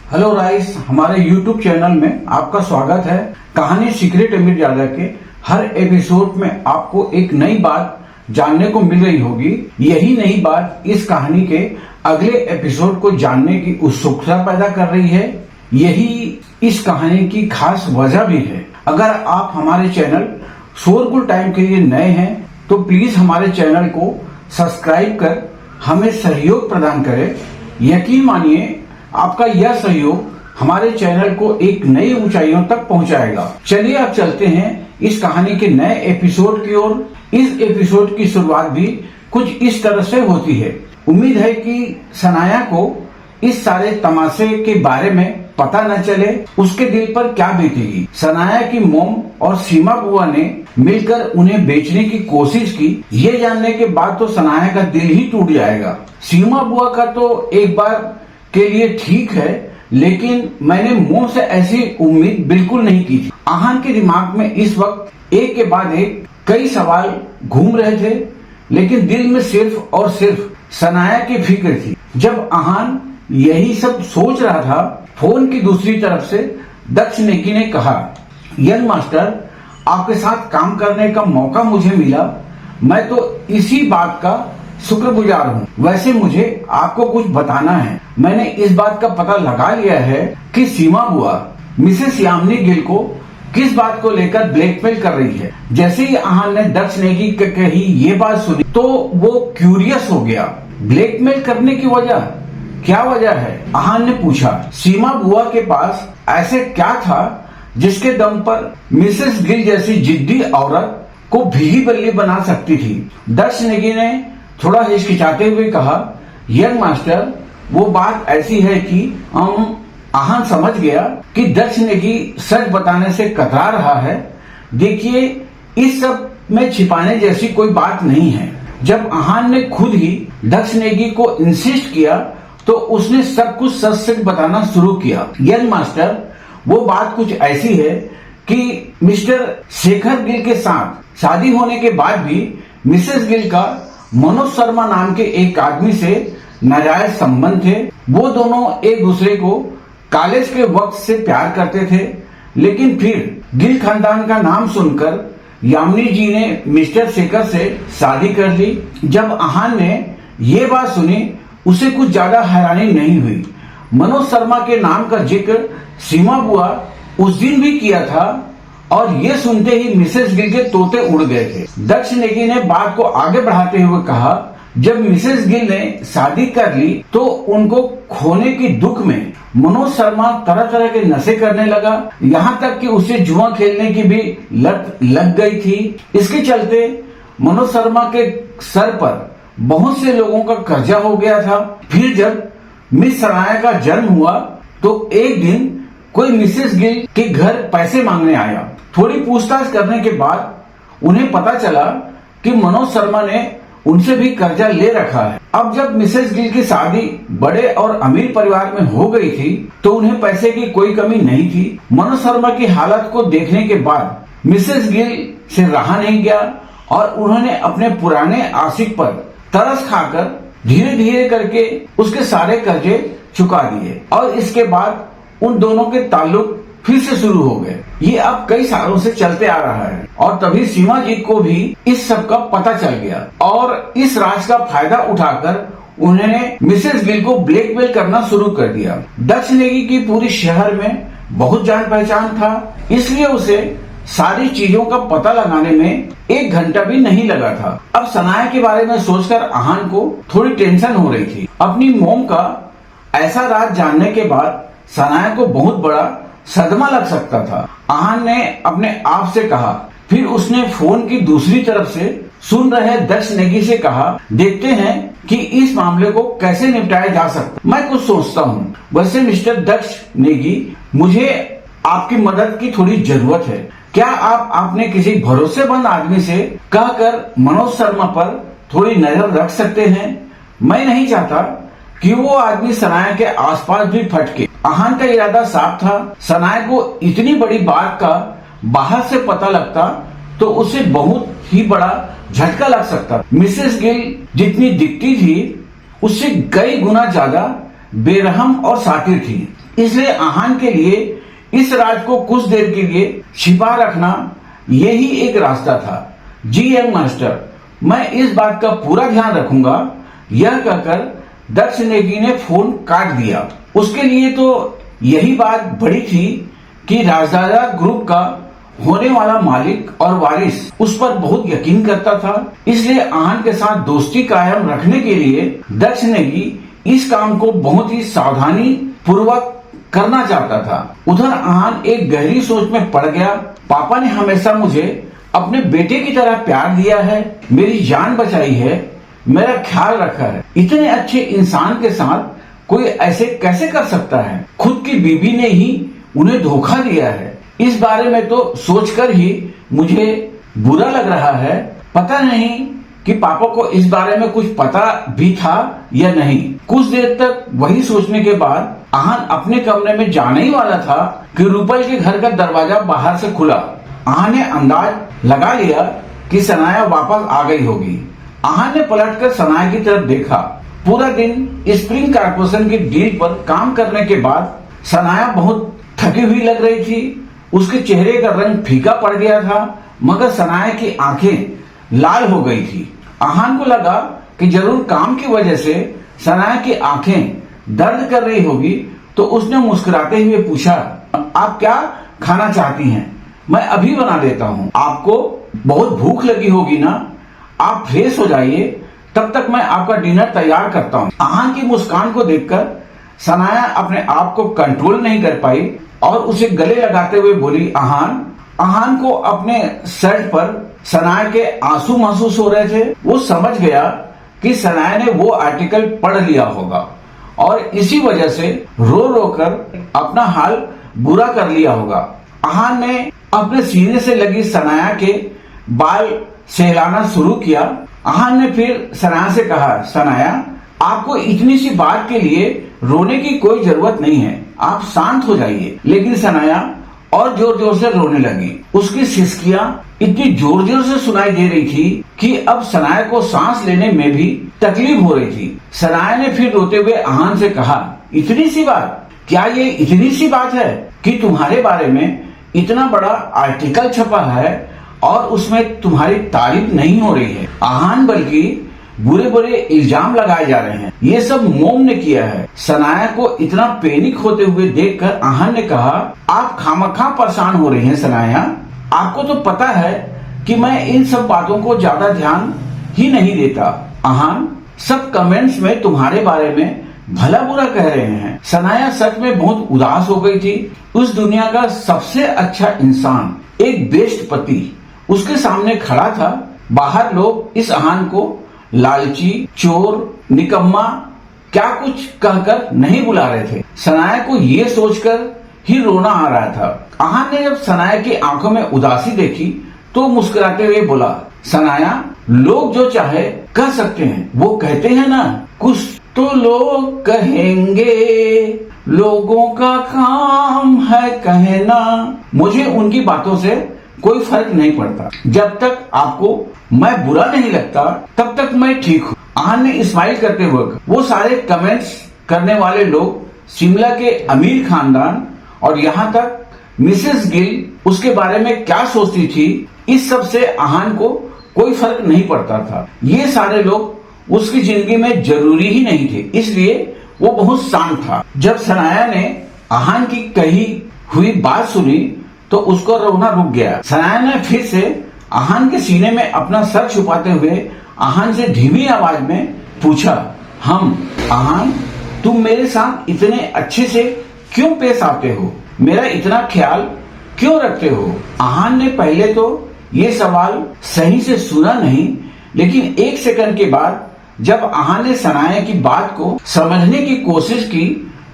Hello rice, हमारे YouTube channel में आपका स्वागत है। कहानी सीक्रेट अमीरजादा के हर एपिसोड में आपको एक नई बात जानने को मिल रही होगी। यही नई बात इस कहानी के अगले एपिसोड को जानने की उत्सुकता पैदा कर रही है। यही इस कहानी की खास वजह भी है। अगर आप हमारे चैनल शोरगुल टाइम के लिए नए हैं तो प्लीज हमारे चैनल को सब्सक्राइब कर हमें सहयोग प्रदान करें। यकीन मानिए, आपका यह सहयोग हमारे चैनल को एक नई ऊंचाइयों तक पहुंचाएगा। चलिए अब चलते हैं इस कहानी के नए एपिसोड की ओर। इस एपिसोड की शुरुआत भी कुछ इस तरह से होती है। उम्मीद है कि सनाया को इस सारे तमाशे के बारे में पता न चले, उसके दिल पर क्या बीतेगी। सनाया की मोम और सीमा बुआ ने मिलकर उन्हें बेचने की कोशिश की। ये जानने के बाद तो सनाया का दिल ही टूट जाएगा। सीमा बुआ का तो एक बार के लिए ठीक है, लेकिन मैंने मोम से ऐसी उम्मीद बिल्कुल नहीं की थी। आहान के दिमाग में इस वक्त एक के बाद एक कई सवाल घूम रहे थे, लेकिन दिल में सिर्फ और सिर्फ सनाया की फिक्र थी। जब आहान यही सब सोच रहा था, फोन की दूसरी तरफ से दक्ष नेगी ने कहा, यंग मास्टर, आपके साथ काम करने का मौका मुझे मिला। मैं तो इसी बात का शुक्रगुजार हूँ। वैसे मुझे आपको कुछ बताना है। मैंने इस बात का पता लगा लिया है कि सीमा बुआ मिसेस यामिनी गिल को किस बात को लेकर ब्लैकमेल कर रही है। जैसे ही आहान ने दक्ष नेगी कही ये बात सुनी तो वो क्यूरियस हो गया। ब्लैकमेल करने की वजह क्या वजह है? आहान ने पूछा। सीमा बुआ के पास ऐसे क्या था जिसके दम पर मिसेस गिल जैसी जिद्दी औरत को भीगी बल्ली बना सकती थी? दक्ष नेगी ने थोड़ा हिचकिचाते हुए कहा, यंग मास्टर, वो बात ऐसी है कि आहान समझ गया कि दक्ष नेगी सच बताने से कतरा रहा है। देखिए, इस सब में छिपाने जैसी कोई बात नहीं है। जब आहान ने खुद ही दक्ष नेगी को इंसिस्ट किया तो उसने सब कुछ सच सच बताना शुरू किया। यंग मास्टर, वो बात कुछ ऐसी है कि मिस्टर शेखर गिल के साथ शादी होने के बाद भी मिसेस गिल का मनोज शर्मा नाम के एक आदमी से नाजायज संबंध थे। वो दोनों एक दूसरे को कॉलेज के वक्त से प्यार करते थे, लेकिन फिर गिल खानदान का नाम सुनकर यामिनी जी ने मिस्टर शेखर से शादी कर ली। जब आहान ने ये बात सुनी, उसे कुछ ज्यादा हैरानी नहीं हुई। मनोज शर्मा के नाम का जिक्र सीमा बुआ उस दिन भी किया था और ये सुनते ही मिसेस गिल के तोते उड़ गए थे। दक्ष नेगी ने बात को आगे बढ़ाते हुए कहा, जब मिसेस गिल ने शादी कर ली तो उनको खोने की दुख में मनोज शर्मा तरह तरह के नशे करने लगा। यहाँ तक कि उसे जुआ खेलने की भी लत लग गई थी। इसके चलते मनोज शर्मा के सर पर बहुत से लोगों का कर्जा हो गया था। फिर जब मिस सनाया का जन्म हुआ तो एक दिन कोई मिसेस गिल के घर पैसे मांगने आया। थोड़ी पूछताछ करने के बाद उन्हें पता चला कि मनोज शर्मा ने उनसे भी कर्जा ले रखा है। अब जब मिसेस गिल की शादी बड़े और अमीर परिवार में हो गई थी तो उन्हें पैसे की कोई कमी नहीं थी। मनोज शर्मा की हालत को देखने के बाद मिसेस गिल से रहा नहीं गया और उन्होंने अपने पुराने आशिक पर तरस खाकर धीरे धीरे करके उसके सारे कर्जे चुका दिए और इसके बाद उन दोनों के ताल्लुक फिर से शुरू हो गए। ये अब कई सालों से चलते आ रहा है और तभी सीमा जी को भी इस सब का पता चल गया और इस राज का फायदा उठाकर उन्होंने मिसेस गिल को ब्लैकमेल करना शुरू कर दिया। दक्ष नेगी की पूरी शहर में बहुत जान पहचान था, इसलिए उसे सारी चीजों का पता लगाने में 1 घंटा भी नहीं लगा था। अब सनाया के बारे में सोचकर आहान को थोड़ी टेंशन हो रही थी। अपनी मोम का ऐसा राज जानने के बाद सनाया को बहुत बड़ा सदमा लग सकता था। आहान ने अपने आप से कहा। फिर उसने फोन की दूसरी तरफ से सुन रहे दक्ष नेगी से कहा, देखते हैं कि इस मामले को कैसे निपटाया जा सकता। मैं कुछ सोचता हूँ। वैसे मिस्टर दक्ष नेगी, मुझे आपकी मदद की थोड़ी जरूरत है। क्या आप अपने किसी भरोसेमंद आदमी से कहकर मनोज शर्मा पर थोड़ी नजर रख सकते हैं? मैं नहीं चाहता कि वो आदमी सनाया के आसपास भी फटके। आहान का इरादा साफ था। सनाया को इतनी बड़ी बात का बाहर से पता लगता तो उसे बहुत ही बड़ा झटका लग सकता। मिसेस गिल जितनी दिखती थी उससे कई गुना ज्यादा बेरहम और सातिर थी। इसलिए आहान के लिए इस राज को कुछ देर के लिए छिपा रखना यही एक रास्ता था। जी यंग मास्टर, मैं इस बात का पूरा ध्यान रखूंगा। यह कहकर दक्ष नेगी ने फोन काट दिया। उसके लिए तो यही बात बड़ी थी कि राजदादा ग्रुप का होने वाला मालिक और वारिस उस पर बहुत यकीन करता था। इसलिए आहान के साथ दोस्ती कायम रखने के लिए दक्ष नेगी इस काम को बहुत ही सावधानी पूर्वक करना चाहता था। उधर आहान एक गहरी सोच में पड़ गया। पापा ने हमेशा मुझे अपने बेटे की तरह प्यार दिया है, मेरी जान बचाई है, मेरा ख्याल रखा है। इतने अच्छे इंसान के साथ कोई ऐसे कैसे कर सकता है? खुद की बीवी ने ही उन्हें धोखा दिया है। इस बारे में तो सोचकर ही मुझे बुरा लग रहा है। पता नहीं कि पापा को इस बारे में कुछ पता भी था या नहीं। कुछ देर तक वही सोचने के बाद आहान अपने कमरे में जाने ही वाला था कि रूपल के घर का दरवाजा बाहर से खुला। आहान ने अंदाज लगा लिया कि सनाया वापस आ गई होगी। आहान ने पलटकर सनाया की तरफ देखा। पूरा दिन स्प्रिंग कारपोरेशन की डील पर काम करने के बाद सनाया बहुत थकी हुई लग रही थी। उसके चेहरे का रंग फीका पड़ गया था, मगर सनाया की आंखें लाल हो गई थी। आहान को लगा कि जरूर काम की वजह से सनाया की आंखें दर्द कर रही होगी, तो उसने मुस्कुराते हुए पूछा, आप क्या खाना चाहती हैं? मैं अभी बना देता हूँ। आपको बहुत भूख लगी होगी ना? आप फ्रेश हो जाइए, तब तक मैं आपका डिनर तैयार करता हूँ। आहान की मुस्कान को देखकर सनाया अपने आप को कंट्रोल नहीं कर पाई और उसे गले लगाते हुए बोली, आहान को अपने शर्ट पर सनाया के आंसू महसूस हो रहे थे। वो समझ गया कि सनाया ने वो आर्टिकल पढ़ लिया होगा और इसी वजह से रो रो कर अपना हाल बुरा कर लिया होगा। आहान ने अपने सीने से लगी सनाया के बाल सहलाना शुरू किया। आहान ने फिर सनाया से कहा, सनाया, आपको इतनी सी बात के लिए रोने की कोई जरूरत नहीं है, आप शांत हो जाइए। लेकिन सनाया और जोर जोर से रोने लगी। उसकी सिसकियां इतनी जोर जोर से सुनाई दे रही थी कि अब सनाया को सांस लेने में भी तकलीफ हो रही थी। सनाया ने फिर रोते हुए आहान से कहा, इतनी सी बात? क्या ये इतनी सी बात है कि तुम्हारे बारे में इतना बड़ा आर्टिकल छपा है और उसमें तुम्हारी तारीफ नहीं हो रही है? आहान, बल्कि बुरे बुरे इल्जाम लगाए जा रहे हैं। ये सब मोम ने किया है। सनाया को इतना पैनिक होते हुए देखकर आहान ने कहा, आप खामखा परेशान हो रही हैं सनाया। आपको तो पता है कि मैं इन सब बातों को ज्यादा ध्यान ही नहीं देता। आहान, सब कमेंट्स में तुम्हारे बारे में भला बुरा कह रहे हैं। सनाया सच में बहुत उदास हो गई थी। उस दुनिया का सबसे अच्छा इंसान, एक बेस्ट पति उसके सामने खड़ा था। बाहर लोग इस आहान को लालची, चोर, निकम्मा क्या कुछ कहकर नहीं बुला रहे थे। सनाया को ये सोचकर ही रोना आ रहा था। आहान ने जब सनाया की आंखों में उदासी देखी तो मुस्कुराते हुए बोला, सनाया, लोग जो चाहे कह सकते हैं। वो कहते हैं ना, कुछ तो लोग कहेंगे, लोगों का काम है कहना। मुझे उनकी बातों से कोई फर्क नहीं पड़ता। जब तक आपको मैं बुरा नहीं लगता तब तक मैं ठीक हूँ। आहान ने स्माइल करते हुए, वो सारे कमेंट्स करने वाले लोग, शिमला के अमीर खानदान और यहाँ तक मिसेस गिल उसके बारे में क्या सोचती थी, इस सब से आहान को कोई फर्क नहीं पड़ता था। ये सारे लोग उसकी जिंदगी में जरूरी ही नहीं थे, इसलिए वो बहुत शांत था। जब सनाया ने आहान की कही हुई बात सुनी तो उसको रोना रुक गया। सनाया ने फिर से आहान के सीने में अपना सर छुपाते हुए आहान से धीमी आवाज में पूछा, आहान, तुम मेरे साथ इतने अच्छे से क्यों पेश आते हो? मेरा इतना ख्याल क्यों रखते हो? आहान ने पहले तो ये सवाल सही से सुना नहीं, लेकिन एक सेकंड के बाद जब आहान ने सनाया की बात को समझने की कोशिश की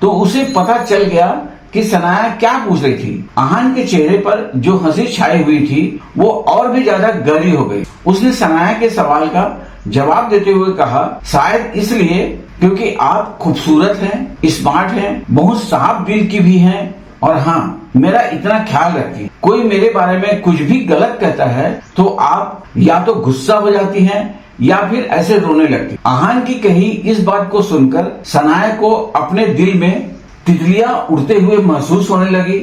तो उसे पता चल गया कि सनाया क्या पूछ रही थी। आहान के चेहरे पर जो हंसी छाई हुई थी वो और भी ज्यादा गहरी हो गई। उसने सनाया के सवाल का जवाब देते हुए कहा, शायद इसलिए क्योंकि आप खूबसूरत हैं, स्मार्ट हैं, बहुत साफ दिल की भी हैं और हाँ, मेरा इतना ख्याल रखती। कोई मेरे बारे में कुछ भी गलत कहता है तो आप या तो गुस्सा हो जाती हैं या फिर ऐसे रोने लगती। आहान की कही इस बात को सुनकर सनाया को अपने दिल में तितलियां उड़ते हुए महसूस होने लगी।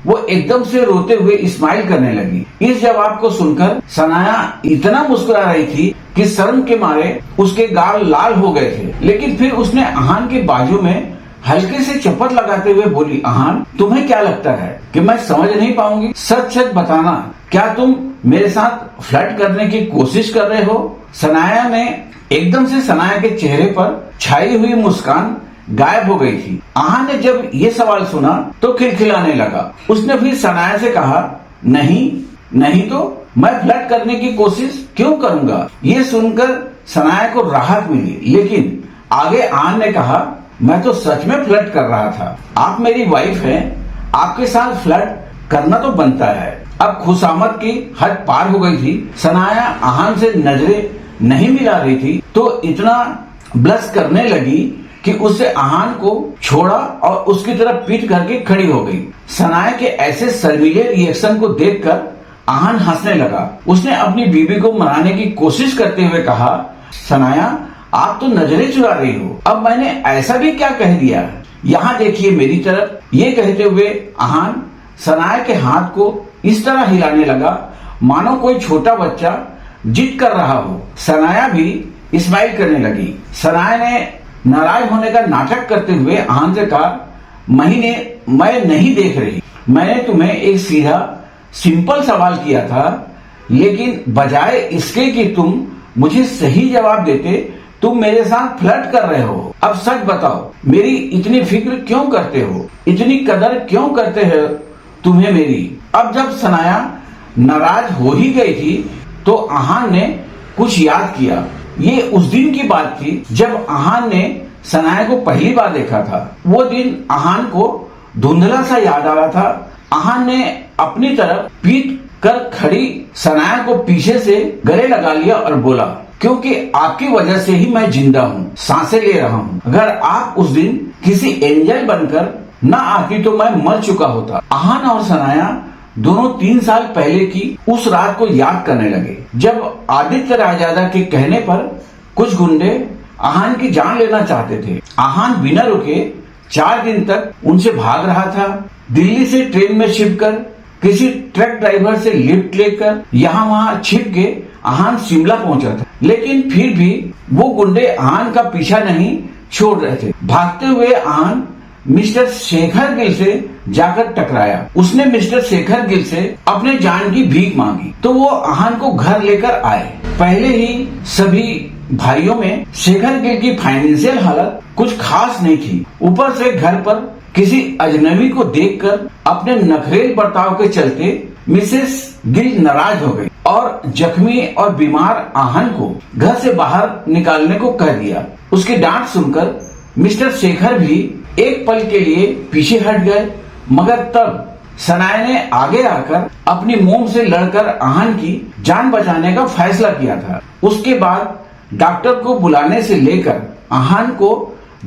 वो एकदम से रोते हुए स्माइल करने लगी। इस जवाब को सुनकर सनाया इतना मुस्कुरा रही थी कि शर्म के मारे उसके गाल लाल हो गए थे। लेकिन फिर उसने अहान के बाजू में हल्के से चप्पल लगाते हुए बोली, अहान, तुम्हें क्या लगता है कि मैं समझ नहीं पाऊंगी? सच सच बताना, क्या तुम मेरे साथ फ्लर्ट करने की कोशिश कर रहे हो? सनाया ने एकदम से सनाया के चेहरे पर छाई हुई मुस्कान गायब हो गई थी। अहान ने जब ये सवाल सुना तो खिलखिलाने लगा। उसने फिर सनाया से कहा, नहीं तो मैं फ्लर्ट करने की कोशिश क्यों करूंगा? ये सुनकर सनाया को राहत मिली। लेकिन आगे अहान ने कहा, मैं तो सच में फ्लर्ट कर रहा था। आप मेरी वाइफ हैं, आपके साथ फ्लर्ट करना तो बनता है। अब खुशामद की हद पार हो गई थी। सनाया अहान से नजरें नहीं मिला रही थी तो इतना ब्लश करने लगी कि उससे अहान को छोड़ा और उसकी तरफ पीठ करके खड़ी हो गई। सनाया के ऐसे शर्मीले रिएक्शन को देखकर अहान हंसने लगा। उसने अपनी बीवी को मनाने की कोशिश करते हुए कहा, सनाया, आप तो नजरें चुरा रही हो। अब मैंने ऐसा भी क्या कह दिया? यहाँ देखिए मेरी तरफ। ये कहते हुए अहान सनाया के हाथ को इस तरह हिलाने लगा मानो कोई छोटा बच्चा जिद कर रहा हो। सनाया भी स्माइल करने लगी। सनाया ने नाराज होने का नाटक करते हुए अहान से कहा, मैं नहीं देख रही। मैंने तुम्हें एक सीधा सिंपल सवाल किया था, लेकिन बजाय इसके कि तुम मुझे सही जवाब देते, तुम मेरे साथ फ्लर्ट कर रहे हो। अब सच बताओ, मेरी इतनी फिक्र क्यों करते हो? इतनी कदर क्यों करते हो तुम्हें मेरी? अब जब सनाया नाराज हो ही गई थी तो अहान ने कुछ याद किया। ये उस दिन की बात थी जब अहान ने सनाया को पहली बार देखा था। वो दिन अहान को धुंधला सा याद आ रहा था। अहान ने अपनी तरफ पीठ कर खड़ी सनाया को पीछे से गले लगा लिया और बोला, क्योंकि आपकी वजह से ही मैं जिंदा हूँ, सांसें ले रहा हूँ। अगर आप उस दिन किसी एंजल बनकर न आती तो मैं मर चुका होता। अहान और सनाया दोनों 3 साल पहले की उस रात को याद करने लगे जब आदित्य रायजादा के कहने पर कुछ गुंडे अहान की जान लेना चाहते थे। अहान बिना रुके 4 दिन तक उनसे भाग रहा था। दिल्ली से ट्रेन में छिपकर, किसी ट्रक ड्राइवर से लिफ्ट लेकर, यहाँ वहाँ छिप के अहान शिमला पहुंचा था। लेकिन फिर भी वो गुंडे अहान का पीछा नहीं छोड़ रहे थे। भागते हुए अहान मिस्टर शेखर गिल से जाकर टकराया। उसने मिस्टर शेखर गिल से अपने जान की भीख मांगी तो वो अहान को घर लेकर आए। पहले ही सभी भाइयों में शेखर गिल की फाइनेंशियल हालत कुछ खास नहीं थी। ऊपर से घर पर किसी अजनबी को देखकर अपने नखरेल बर्ताव के चलते मिसेस गिल नाराज हो गई और जख्मी और बीमार अहान को घर से बाहर निकालने को कह दिया। उसकी डांट सुनकर मिस्टर शेखर भी एक पल के लिए पीछे हट गए, मगर तब सनाया ने आगे आकर अपनी मोम से लड़कर अहान की जान बचाने का फैसला किया था। उसके बाद डॉक्टर को बुलाने से लेकर अहान को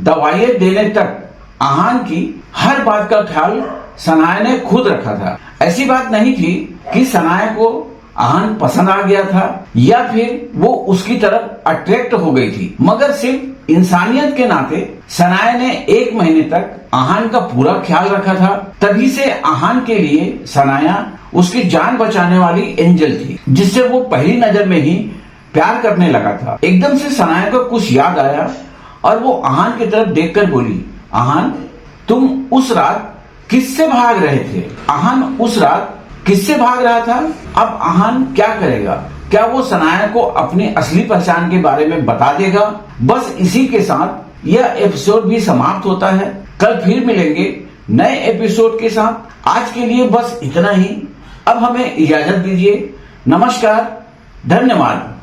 दवाइयां देने तक अहान की हर बात का ख्याल सनाया ने खुद रखा था। ऐसी बात नहीं थी कि सनाया को अहान पसंद आ गया था या फिर वो उसकी तरफ अट्रैक्ट हो गई थी, मगर सिर्फ इंसानियत के नाते सनाया ने 1 महीने तक अहान का पूरा ख्याल रखा था। तभी से अहान के लिए सनाया उसकी जान बचाने वाली एंजल थी, जिससे वो पहली नजर में ही प्यार करने लगा था। एकदम से सनाया को कुछ याद आया और वो अहान की तरफ देखकर बोली, अहान, तुम उस रात किससे भाग रहे थे? अहान उस रात किससे भाग रहा था? अब अहान क्या करेगा? क्या वो सनाया को अपनी असली पहचान के बारे में बता देगा? बस इसी के साथ यह एपिसोड भी समाप्त होता है। कल फिर मिलेंगे नए एपिसोड के साथ। आज के लिए बस इतना ही। अब हमें इजाजत दीजिए। नमस्कार, धन्यवाद।